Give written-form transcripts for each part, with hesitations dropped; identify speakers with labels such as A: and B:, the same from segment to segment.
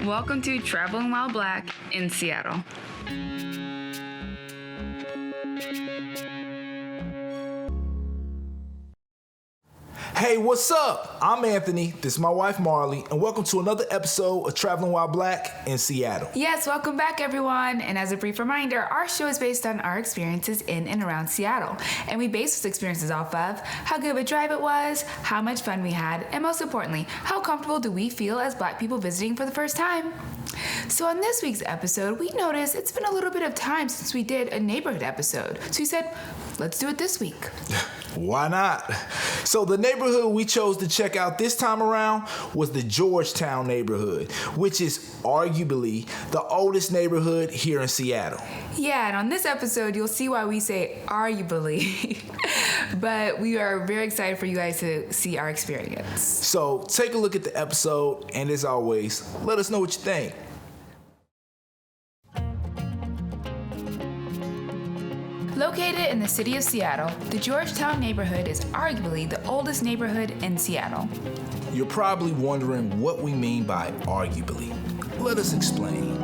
A: Welcome to Traveling While Black in Seattle.
B: Hey, what's up? I'm Anthony, this is my wife Marley, and welcome to another episode of Traveling While Black in Seattle.
A: Yes, welcome back everyone. And as a brief reminder, our show is based on our experiences in and around Seattle. And we base those experiences off of how good of a drive it was, how much fun we had, and most importantly, how comfortable do we feel as Black people visiting for the first time. So on this week's episode, we noticed it's been a little bit of time since we did a neighborhood episode. So we said, let's do it this week.
B: Why not? So the neighborhood we chose to check out this time around was the Georgetown Neighborhood, which is arguably the oldest neighborhood here in Seattle.
A: Yeah, and on this episode, you'll see why we say arguably. But we are very excited for you guys to see our experience.
B: So take a look at the episode, and as always, let us know what you think.
A: Located in the city of Seattle, the Georgetown neighborhood is arguably the oldest neighborhood in Seattle.
B: You're probably wondering what we mean by arguably. Let us explain.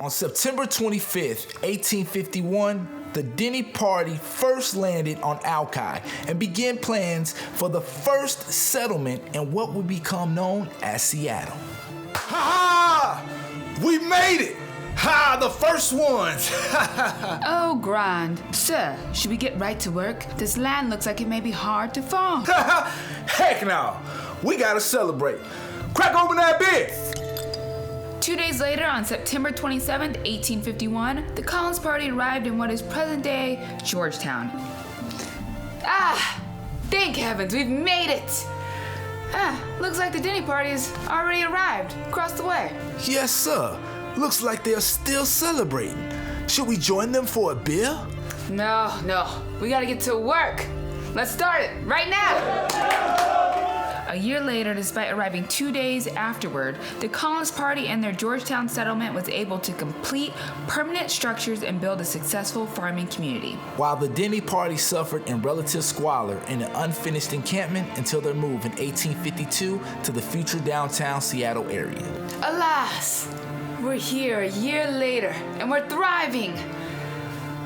B: On September 25th, 1851, the Denny Party first landed on Alki and began plans for the first settlement in what would become known as Seattle. Ha ha! We made it! Ha! The first ones!
A: Oh, grand. Sir, should we get right to work? This land looks like it may be hard to farm.
B: Heck no! We gotta celebrate. Crack open that beer!
A: 2 days later, on September 27th, 1851, the Collins Party arrived in what is present-day Georgetown. Ah! Thank heavens, we've made it! Looks like the Denny Party's already arrived across the way.
B: Yes, sir. Looks like they're still celebrating. Should we join them for a beer?
A: No. We gotta get to work. Let's start it right now. A year later, despite arriving 2 days afterward, the Collins Party and their Georgetown settlement was able to complete permanent structures and build a successful farming community.
B: While the Denny Party suffered in relative squalor in an unfinished encampment until their move in 1852 to the future downtown Seattle area.
A: Alas, we're here a year later, and we're thriving.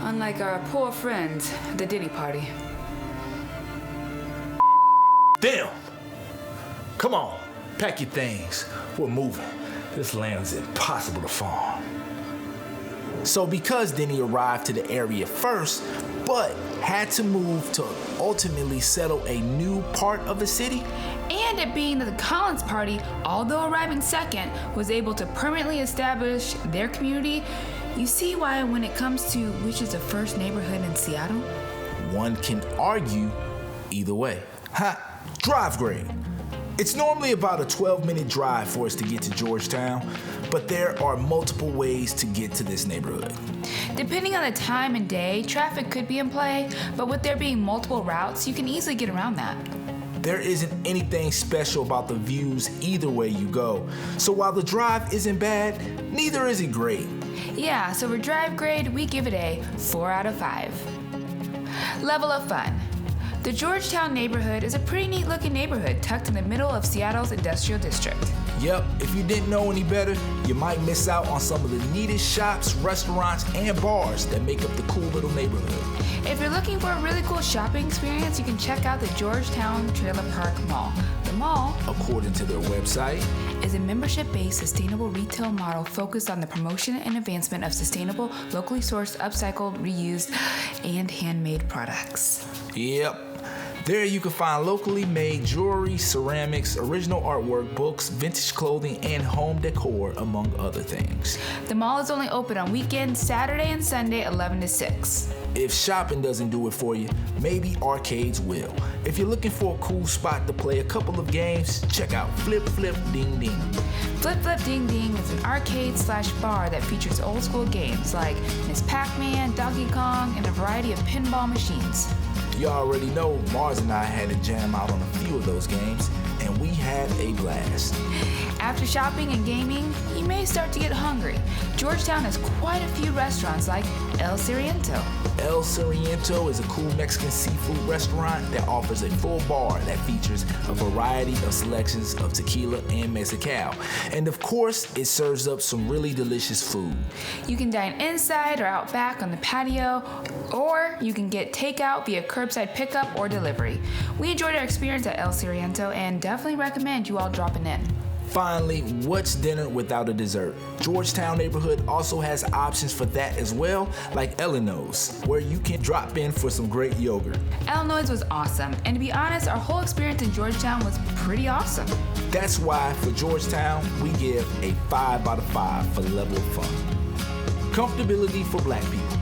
A: Unlike our poor friends, the Denny Party.
B: Damn! Come on, pack your things. We're moving. This land is impossible to farm. So because Denny arrived to the area first, but had to move to ultimately settle a new part of the city,
A: and it being that the Collins Party, although arriving second, was able to permanently establish their community, you see why when it comes to which is the first neighborhood in Seattle?
B: One can argue either way. Drive grade. It's normally about a 12-minute drive for us to get to Georgetown, but there are multiple ways to get to this neighborhood.
A: Depending on the time and day, traffic could be in play, but with there being multiple routes, you can easily get around that.
B: There isn't anything special about the views either way you go. So while the drive isn't bad, neither is it great.
A: Yeah, so for drive grade, we give it a 4 out of 5. Level of fun. The Georgetown neighborhood is a pretty neat looking neighborhood tucked in the middle of Seattle's industrial district.
B: Yep, if you didn't know any better, you might miss out on some of the neatest shops, restaurants, and bars that make up the cool little neighborhood.
A: If you're looking for a really cool shopping experience, you can check out the Georgetown Trailer Park Mall. The mall,
B: according to their website,
A: is a membership-based sustainable retail model focused on the promotion and advancement of sustainable, locally sourced, upcycled, reused, and handmade products.
B: Yep. There you can find locally made jewelry, ceramics, original artwork, books, vintage clothing, and home decor, among other things.
A: The mall is only open on weekends, Saturday and Sunday, 11 to 6.
B: If shopping doesn't do it for you, maybe arcades will. If you're looking for a cool spot to play a couple of games, check out Flip Flip Ding Ding.
A: Flip Flip Ding Ding is an arcade/bar that features old school games like Miss Pac-Man, Donkey Kong, and a variety of pinball machines.
B: You already know Mars and I had to jam out on a few of those games, and we had a blast.
A: After shopping and gaming, you may start to get hungry. Georgetown has quite a few restaurants like El Siriento.
B: El Siriento is a cool Mexican seafood restaurant that offers a full bar that features a variety of selections of tequila and mezcal. And of course, it serves up some really delicious food.
A: You can dine inside or out back on the patio, or you can get takeout via curbside pickup or delivery. We enjoyed our experience at El Siriento and definitely recommend you all dropping in.
B: Finally, what's dinner without a dessert? Georgetown Neighborhood also has options for that as well, like Illinois, where you can drop in for some great yogurt.
A: Illinois was awesome, and to be honest, our whole experience in Georgetown was pretty awesome.
B: That's why for Georgetown, we give a 5 out of 5 for level of fun. Comfortability for Black people.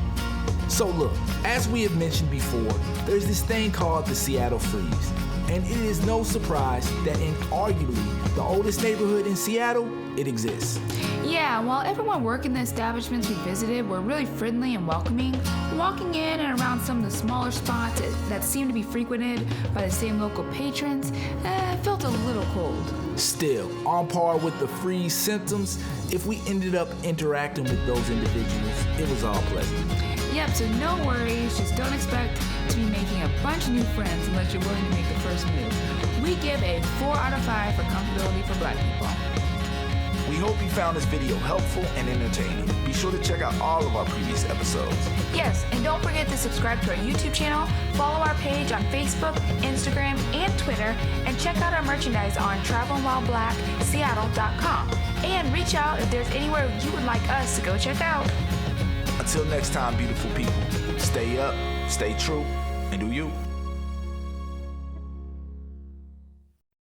B: So look, as we have mentioned before, there's this thing called the Seattle Freeze. And it is no surprise that in arguably the oldest neighborhood in Seattle, it exists.
A: Yeah, while everyone working the establishments we visited were really friendly and welcoming, walking in and around some of the smaller spots that seemed to be frequented by the same local patrons, felt a little cold.
B: Still, on par with the freeze symptoms, if we ended up interacting with those individuals, it was all pleasant.
A: Yep, so no worries, just don't expect to be making a bunch of new friends unless you're willing to make the first move. We give a 4 out of 5 for comfortability for Black people.
B: We hope you found this video helpful and entertaining. Be sure to check out all of our previous episodes.
A: Yes, and don't forget to subscribe to our YouTube channel, follow our page on Facebook, Instagram, and Twitter, and check out our merchandise on travelwhileblackseattle.com. And reach out if there's anywhere you would like us to go check out.
B: Until next time, beautiful people, stay up, stay true, and do you.